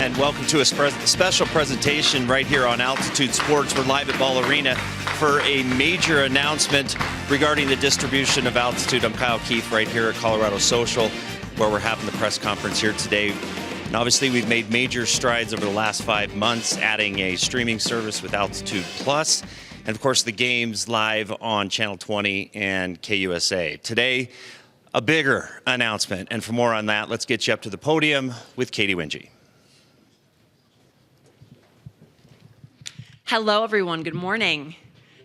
and welcome to a special presentation right here on Altitude Sports. We're live at Ball Arena for a major announcement regarding the distribution of Altitude. I'm Kyle Keith right here at Colorado Social, where we're having the press conference here today. And obviously, we've made major strides over the last 5 months, adding a streaming service with Altitude Plus, and of course, the games live on Channel 20 and KUSA. Today, a bigger announcement. And for more on that, let's get you up to the podium with Katie Winge. Hello, everyone. Good morning.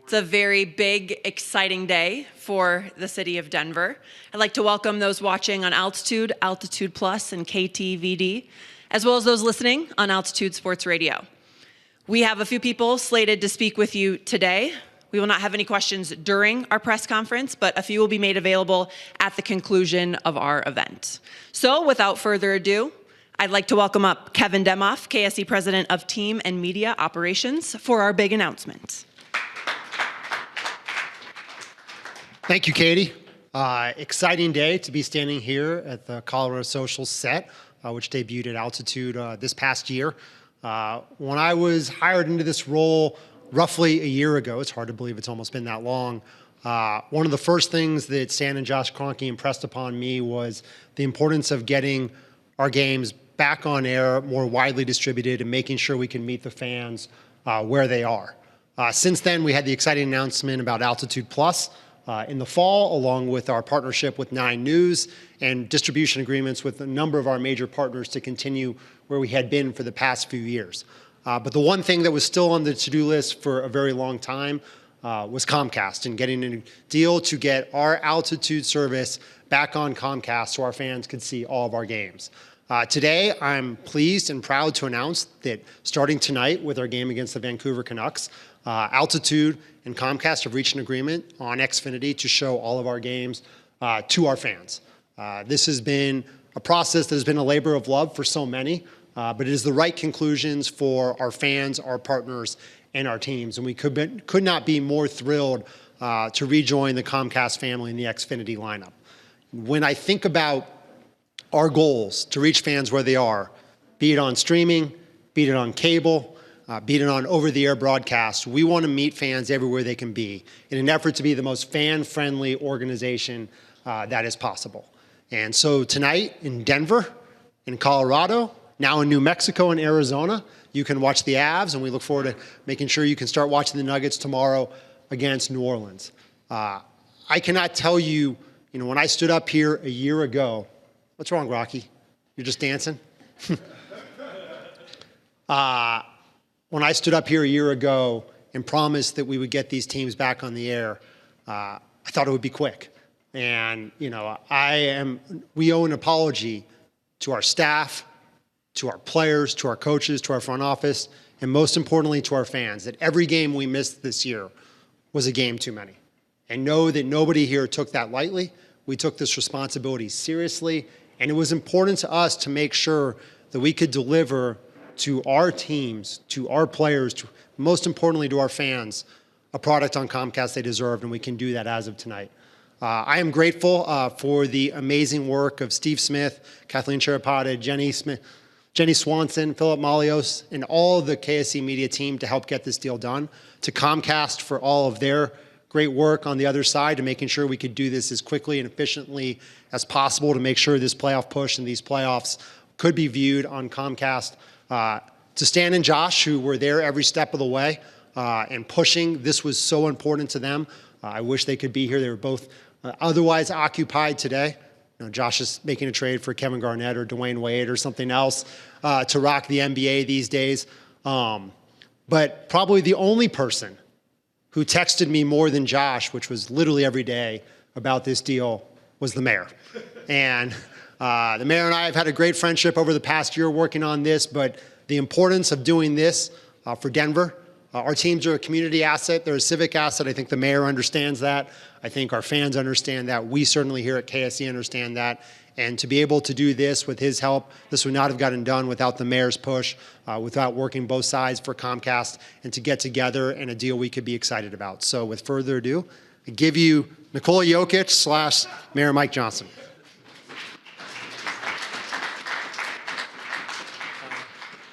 It's a very big, exciting day for the city of Denver. I'd like to welcome those watching on Altitude, Altitude Plus, and KTVD, as well as those listening on Altitude Sports Radio. We have a few people slated to speak with you today. We will not have any questions during our press conference, but a few will be made available at the conclusion of our event. So without further ado, I'd like to welcome up Kevin Demoff, KSE President of Team and Media Operations, for our big announcement. Thank you, Katie. Exciting day to be standing here at the Colorado Social set, which debuted at Altitude this past year. When I was hired into this role roughly a year ago, it's hard to believe it's almost been that long, one of the first things that Stan and Josh Kroenke impressed upon me was the importance of getting our games back on air, more widely distributed, and making sure we can meet the fans where they are. Since then, we had the exciting announcement about Altitude Plus in the fall, along with our partnership with 9 News and distribution agreements with a number of our major partners to continue where we had been for the past few years. But the one thing that was still on the to-do list for a very long time was Comcast and getting a deal to get our Altitude service back on Comcast so our fans could see all of our games. Today, I'm pleased and proud to announce that starting tonight with our game against the Vancouver Canucks, Altitude and Comcast have reached an agreement on Xfinity to show all of our games to our fans. This has been a process that has been a labor of love for so many, but it is the right conclusions for our fans, our partners, and our teams. And we could not be more thrilled to rejoin the Comcast family in the Xfinity lineup. When I think about our goals to reach fans where they are, be it on streaming, be it on cable, be it on over-the-air broadcast, we want to meet fans everywhere they can be in an effort to be the most fan-friendly organization that is possible. And so tonight in Denver, in Colorado, now in New Mexico and Arizona, you can watch the Avs, and we look forward to making sure you can start watching the Nuggets tomorrow against New Orleans. I cannot tell you, when I stood up here a year ago, what's wrong, Rocky? You're just dancing? When I stood up here a year ago and promised that we would get these teams back on the air, I thought it would be quick. And, we owe an apology to our staff, to our players, to our coaches, to our front office, and most importantly to our fans, that every game we missed this year was a game too many. And know that nobody here took that lightly. We took this responsibility seriously, and it was important to us to make sure that we could deliver to our teams, to our players, most importantly to our fans, a product on Comcast they deserved, and we can do that as of tonight. I am grateful for the amazing work of Steve Smith, Kathleen Cherapata, Jenny Swanson, Philip Malios, and all of the KSE media team to help get this deal done, to Comcast for all of their great work on the other side to making sure we could do this as quickly and efficiently as possible to make sure this playoff push and these playoffs could be viewed on Comcast. To Stan and Josh, who were there every step of the way and pushing, this was so important to them. I wish they could be here. They were both otherwise occupied today. Josh is making a trade for Kevin Garnett or Dwayne Wade or something else to rock the NBA these days. But probably the only person who texted me more than Josh, which was literally every day, about this deal was the mayor. And the mayor and I have had a great friendship over the past year working on this, but the importance of doing this for Denver. Our teams are a community asset. They're a civic asset. I think the mayor understands that. I think our fans understand that. We certainly here at KSE understand that. And to be able to do this with his help, this would not have gotten done without the mayor's push, without working both sides for Comcast, and to get together in a deal we could be excited about. So with further ado, I give you Nikola Jokic / Mayor Mike Johnson.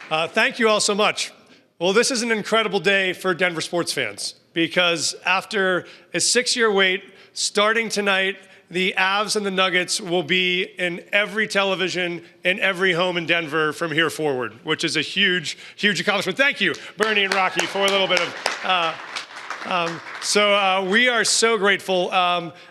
Thank you all so much. Well, this is an incredible day for Denver sports fans because after a 6-year wait, starting tonight, the Avs and the Nuggets will be in every television in every home in Denver from here forward, which is a huge, huge accomplishment. Thank you, Bernie and Rocky, for a little bit of... we are so grateful.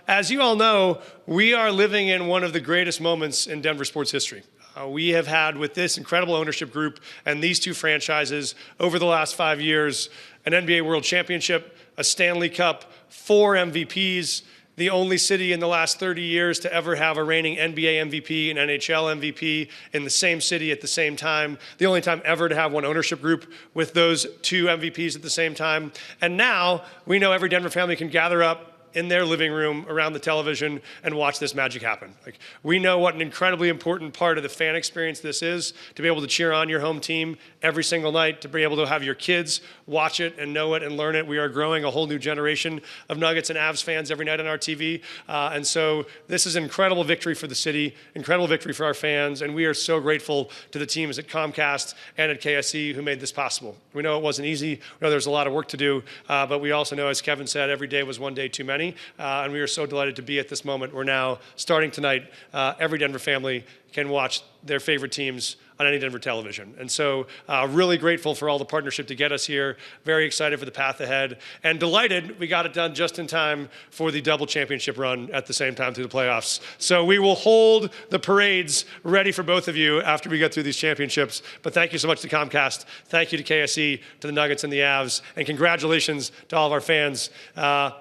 As you all know, we are living in one of the greatest moments in Denver sports history. We have had, with this incredible ownership group and these two franchises over the last 5 years, an NBA World Championship, a Stanley Cup, 4 MVPs, the only city in the last 30 years to ever have a reigning NBA MVP and NHL MVP in the same city at the same time, the only time ever to have one ownership group with those 2 MVPs at the same time. And now we know every Denver family can gather up in their living room around the television and watch this magic happen. Like, we know what an incredibly important part of the fan experience this is, to be able to cheer on your home team every single night, to be able to have your kids watch it and know it and learn it. We are growing a whole new generation of Nuggets and Avs fans every night on our TV. And so this is an incredible victory for the city, incredible victory for our fans, and we are so grateful to the teams at Comcast and at KSE who made this possible. We know it wasn't easy. We know there's a lot of work to do, but we also know, as Kevin said, every day was one day too many. And we are so delighted to be at this moment where now, starting tonight, every Denver family can watch their favorite teams on any Denver television. And so really grateful for all the partnership to get us here, very excited for the path ahead, and delighted we got it done just in time for the double championship run at the same time through the playoffs. So we will hold the parades ready for both of you after we get through these championships. But thank you so much to Comcast, thank you to KSE, to the Nuggets and the Avs, and congratulations to all of our fans.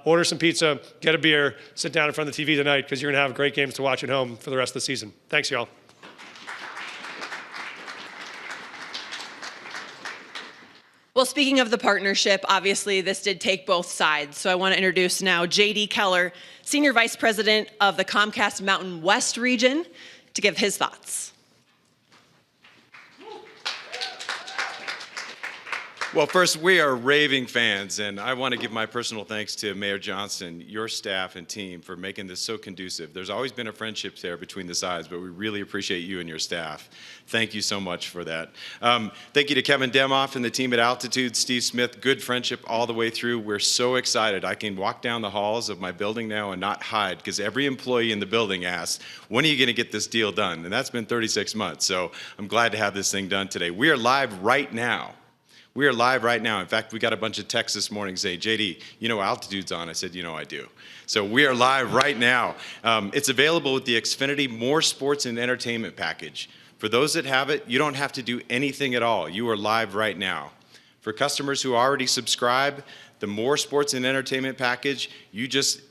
Order some pizza, get a beer, sit down in front of the TV tonight, because you're gonna have great games to watch at home for the rest of the season. Thanks, y'all. Well, speaking of the partnership, obviously this did take both sides. So I want to introduce now J.D. Keller, Senior Vice President of the Comcast Mountain West region, to give his thoughts. Well, first, we are raving fans, and I want to give my personal thanks to Mayor Johnston, your staff and team, for making this so conducive. There's always been a friendship there between the sides, but we really appreciate you and your staff. Thank you so much for that. Thank you to Kevin Demoff and the team at Altitude, Steve Smith, good friendship all the way through. We're so excited. I can walk down the halls of my building now and not hide, because every employee in the building asks, when are you going to get this deal done? And that's been 36 months, so I'm glad to have this thing done today. We are live right now. We are live right now. In fact, we got a bunch of texts this morning saying, JD, you know Altitude's on. I said, you know I do. So we are live right now. It's available with the Xfinity More Sports and Entertainment package. For those that have it, you don't have to do anything at all. You are live right now. For customers who already subscribe, the More Sports and Entertainment package, you just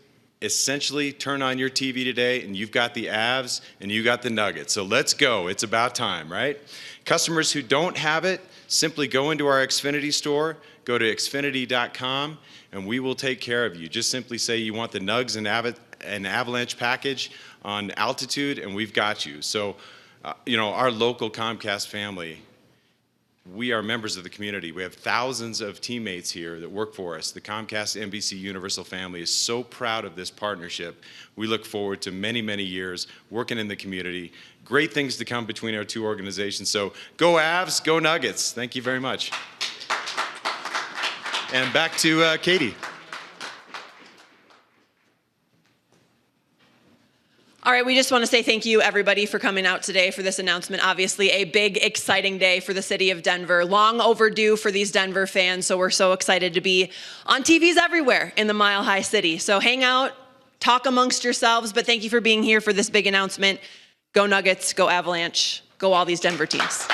essentially turn on your TV today and you've got the Avs and you got the Nuggets. So let's go. It's about time, right? Customers who don't have it, simply go into our Xfinity store, go to xfinity.com, and we will take care of you. Just simply say you want the Nugs and Avalanche package on Altitude, and we've got you. So, our local Comcast family, we are members of the community. We have thousands of teammates here that work for us. The Comcast NBC Universal family is so proud of this partnership. We look forward to many, many years working in the community. Great things to come between our two organizations. So go Avs, go Nuggets. Thank you very much. And back to Katie. All right, we just want to say thank you, everybody, for coming out today for this announcement. Obviously, a big, exciting day for the city of Denver. Long overdue for these Denver fans, so we're so excited to be on TVs everywhere in the Mile High City. So hang out, talk amongst yourselves, but thank you for being here for this big announcement. Go Nuggets, go Avalanche, go all these Denver teams.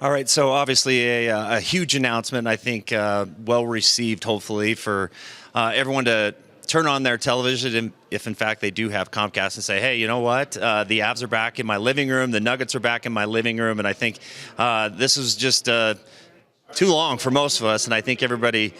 All right, so obviously a huge announcement, I think well received, hopefully, for everyone to turn on their television if in fact they do have Comcast and say, hey, you know what, the Avs are back in my living room, the Nuggets are back in my living room, and I think this is just too long for most of us, and I think everybody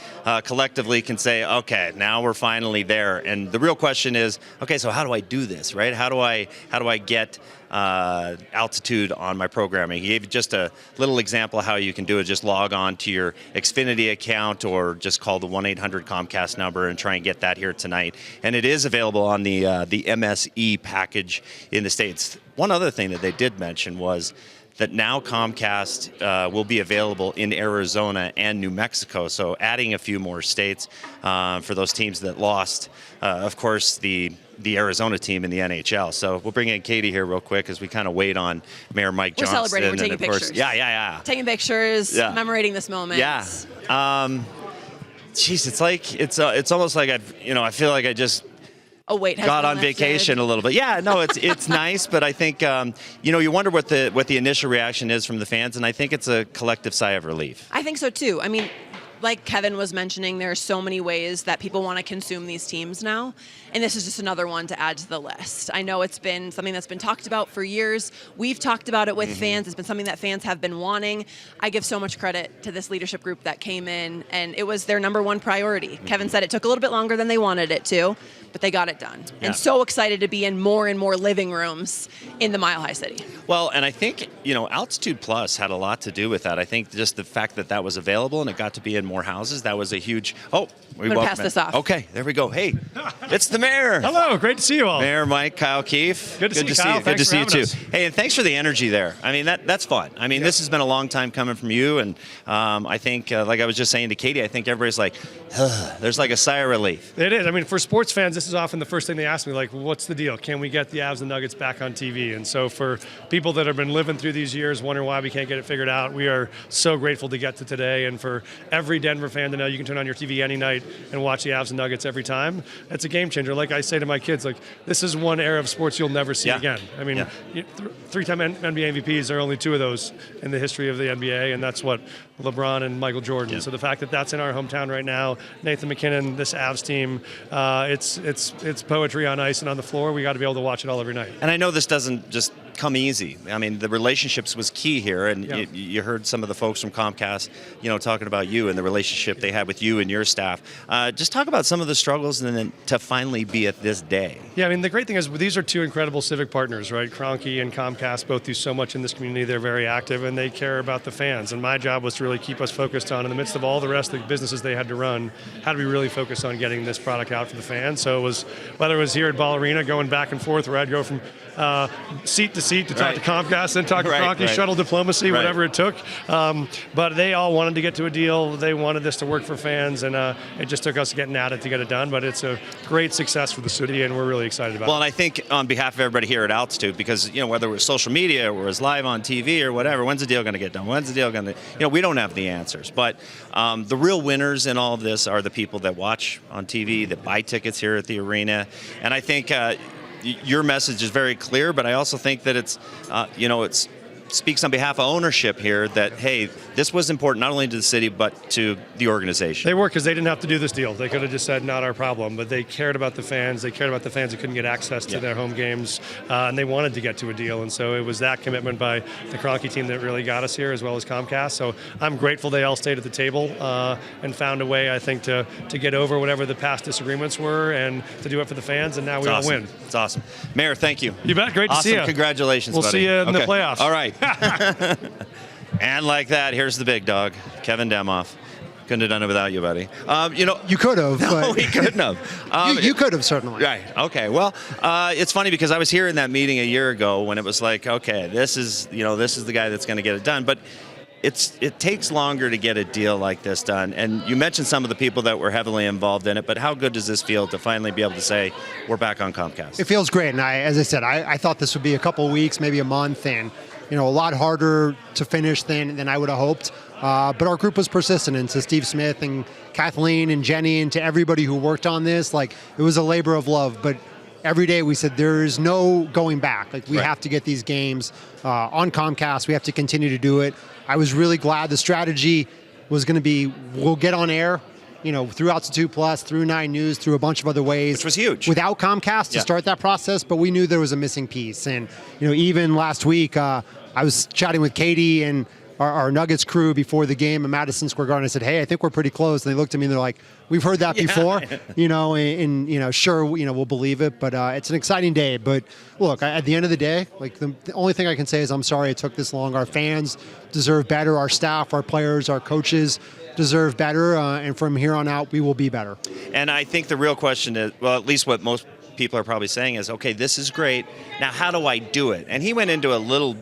collectively can say, okay, now we're finally there. And the real question is, okay, so how do I do this, right? How do I get altitude on my programming? He gave just a little example of how you can do it. Just log on to your Xfinity account or just call the 1-800-COMCAST number and try and get that here tonight. And it is available on the MSE package in the States. One other thing that they did mention was that now Comcast will be available in Arizona and New Mexico, so adding a few more states for those teams that lost, of course, the Arizona team in the NHL. So we'll bring in Katie here real quick as we kind of wait on Mayor Mike Johnson. We're celebrating, we're taking pictures. Yeah. Taking pictures, commemorating this moment. Yeah. Geez, it's like, it's almost like I feel like I just got on vacation a little bit. Yeah, no, it's nice, but I think you wonder what the initial reaction is from the fans, and I think it's a collective sigh of relief. I think so too. I mean, like Kevin was mentioning, there are so many ways that people want to consume these teams now, and this is just another one to add to the list. I know it's been something that's been talked about for years. We've talked about it with fans. It's been something that fans have been wanting. I give so much credit to this leadership group that came in, and it was their number one priority. Kevin said it took a little bit longer than they wanted it to, but they got it done. Yeah. And so excited to be in more and more living rooms in the Mile High City. Well, and I think, Altitude Plus had a lot to do with that. I think just the fact that was available and it got to be in more houses, that was a huge, I'm going to pass this off. Okay, there we go. Hey, it's the mayor. Hello, great to see you all. Mayor Mike, Kyle Keefe. Good to see you, Kyle. Good to see you too. Us. Hey, and thanks for the energy there. I mean, that's fun. I mean, This has been a long time coming from you, and I think, like I was just saying to Katie, I think everybody's like, there's like a sigh of relief. It is. I mean, for sports fans, this is often the first thing they ask me, like, what's the deal? Can we get the Avs and Nuggets back on TV? And so for people that have been living through these years, wondering why we can't get it figured out, we are so grateful to get to today. And for every Denver fan to know you can turn on your TV any night and watch the Avs and Nuggets every time, it's a game changer. Like I say to my kids, like, this is one era of sports you'll never see again. I mean, three-time NBA MVPs, there are only two of those in the history of the NBA, and that's what LeBron and Michael Jordan. So the fact that that's in our hometown right now, Nathan McKinnon, this Avs team, it's poetry on ice and on the floor. We got to be able to watch it all every night. And I know this doesn't just come easy. I mean, the relationships was key here, and you heard some of the folks from Comcast, talking about you and the relationship they had with you and your staff. Just talk about some of the struggles and then to finally be at this day. Yeah, I mean, the great thing is these are two incredible civic partners, right? Kroenke and Comcast both do so much in this community. They're very active, and they care about the fans. And my job was to really keep us focused on, in the midst of all the rest of the businesses they had to run, how do we really focus on getting this product out for the fans? So it was, whether it was here at Ball Arena, going back and forth, where I'd go from seat to seat to talk to Comcast, then talk to Kroenke, shuttle diplomacy, whatever it took. But they all wanted to get to a deal. They wanted this to work for fans, and it just took us getting at it to get it done. But it's a great success for the city, and we're really excited about it. Well, and I think on behalf of everybody here at Altitude, because, whether it was social media or it was live on TV or whatever, when's the deal going to get done? When's the deal going to, we don't have the answers. But the real winners in all of this are the people that watch on TV, that buy tickets here at the arena. And I think your message is very clear, but I also think that it's speaks on behalf of ownership here that, hey, this was important not only to the city but to the organization. They were, because they didn't have to do this deal. They could have just said, not our problem, but they cared about the fans. They cared about the fans that couldn't get access to their home games, and they wanted to get to a deal. And so it was that commitment by the Kroenke team that really got us here, as well as Comcast. So I'm grateful they all stayed at the table and found a way, I think, to get over whatever the past disagreements were and to do it for the fans, and now we all win. It's awesome. Mayor, thank you. You bet. Great to see you. Awesome. Congratulations, We'll buddy. see you in the playoffs. All right. And like that, here's the big dog, Kevin Demoff. Couldn't have done it without you, buddy. You could have. No, but we couldn't have. you could have, certainly. Right. Okay. Well, it's funny because I was here in that meeting a year ago when it was like, okay, this is the guy that's going to get it done. But it takes longer to get a deal like this done. And you mentioned some of the people that were heavily involved in it, but how good does this feel to finally be able to say, we're back on Comcast? It feels great. And as I said, I thought this would be a couple of weeks, maybe a month, and a lot harder to finish than I would have hoped. But our group was persistent, and to Steve Smith and Kathleen and Jenny and to everybody who worked on this, it was a labor of love. But every day we said there is no going back. We have to get these games on Comcast. We have to continue to do it. I was really glad the strategy was going to be, we'll get on air, through Altitude Plus, through 9 News, through a bunch of other ways. Which was huge. Without Comcast to start that process, but we knew there was a missing piece. And, even last week, I was chatting with Katie, and our Nuggets crew before the game at Madison Square Garden. I said, hey, I think we're pretty close. And they looked at me and they're like, we've heard that before, and sure, we'll believe it. But it's an exciting day. But look, at the end of the day, like the only thing I can say is I'm sorry it took this long. Our fans deserve better. Our staff, our players, our coaches deserve better. And from here on out, we will be better. And I think the real question is, well, at least what most people are probably saying is, okay, this is great. Now, how do I do it? And he went into a little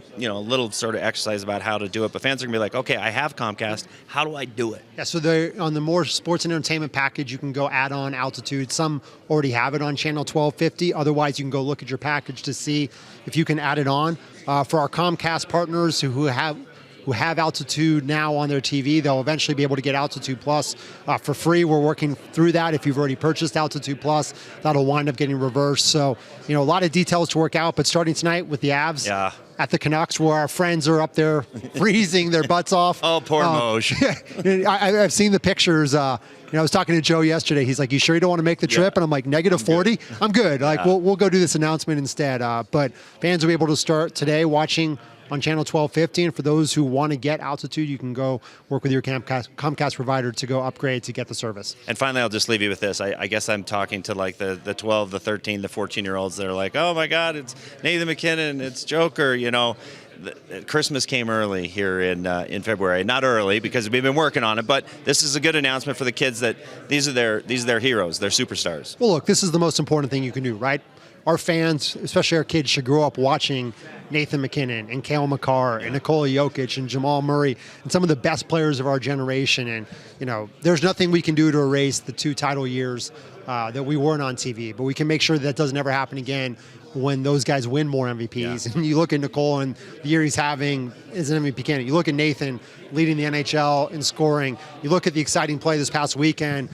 sort of exercise about how to do it. But fans are gonna be like, okay, I have Comcast. How do I do it? Yeah. So on the more sports and entertainment package, you can go add on Altitude. Some already have it on channel 1250. Otherwise, you can go look at your package to see if you can add it on. For our Comcast partners who have Altitude now on their TV, they'll eventually be able to get Altitude Plus for free. We're working through that. If you've already purchased Altitude Plus, that'll wind up getting reversed. So, a lot of details to work out, but starting tonight with the Avs at the Canucks, where our friends are up there freezing their butts off. Oh, poor Moj. I've seen the pictures. I was talking to Joe yesterday. He's like, you sure you don't want to make the trip? And I'm like, negative 40? I'm good. Like, we'll go do this announcement instead. But fans will be able to start today watching on channel 1250, and for those who want to get Altitude, you can go work with your Comcast provider to go upgrade to get the service. And finally, I'll just leave you with this. I guess I'm talking to like the 12, the 13, the 14-year-olds that are like, oh my God, it's Nathan McKinnon, it's Joker, Christmas came early here in February. Not early because we've been working on it, but this is a good announcement for the kids that these are their heroes, their superstars. Well, look, this is the most important thing you can do, right? Our fans, especially our kids, should grow up watching Nathan McKinnon and Cale Makar and Nikola Jokic and Jamal Murray and some of the best players of our generation. And, there's nothing we can do to erase the 2 title years that we weren't on TV, but we can make sure that doesn't ever happen again when those guys win more MVPs. Yeah. And you look at Nicole and the year he's having as an MVP candidate. You look at Nathan leading the NHL in scoring. You look at the exciting play this past weekend,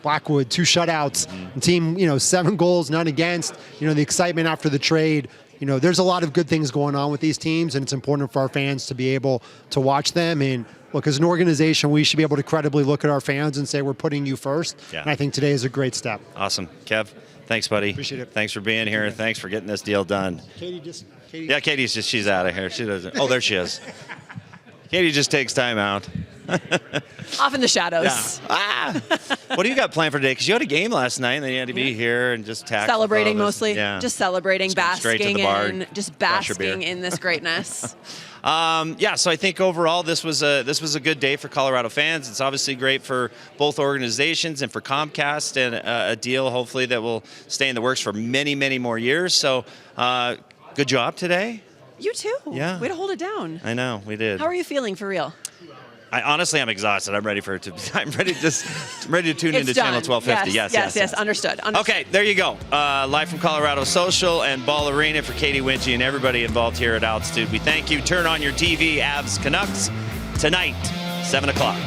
Blackwood, 2 shutouts, the team, 7 goals, none against, the excitement after the trade. There's a lot of good things going on with these teams, and it's important for our fans to be able to watch them. And look, as an organization, we should be able to credibly look at our fans and say we're putting you first. Yeah. And I think today is a great step. Awesome. Kev, thanks, buddy. Appreciate it. Thanks for being here. Thanks for getting this deal done. Katie. She's out of here. She doesn't. Oh, there she is. Katie just takes time out. Off in the shadows. Yeah. What do you got planned for today? Because you had a game last night, and then you had to be here and just tackle celebrating mostly. Yeah. Just celebrating, basking in this greatness. So I think overall this was a good day for Colorado fans. It's obviously great for both organizations and for Comcast, and a deal hopefully that will stay in the works for many, many more years. So good job today. You too. Yeah. Way to hold it down. I know, we did. How are you feeling for real? I'm exhausted. I'm ready to tune into done. Channel 1250. Yes. Understood. Okay, there you go. Live from Colorado Social and Ball Arena for Katie Winchie and everybody involved here at Altitude. We thank you. Turn on your TV, Avs Canucks, tonight, 7 o'clock.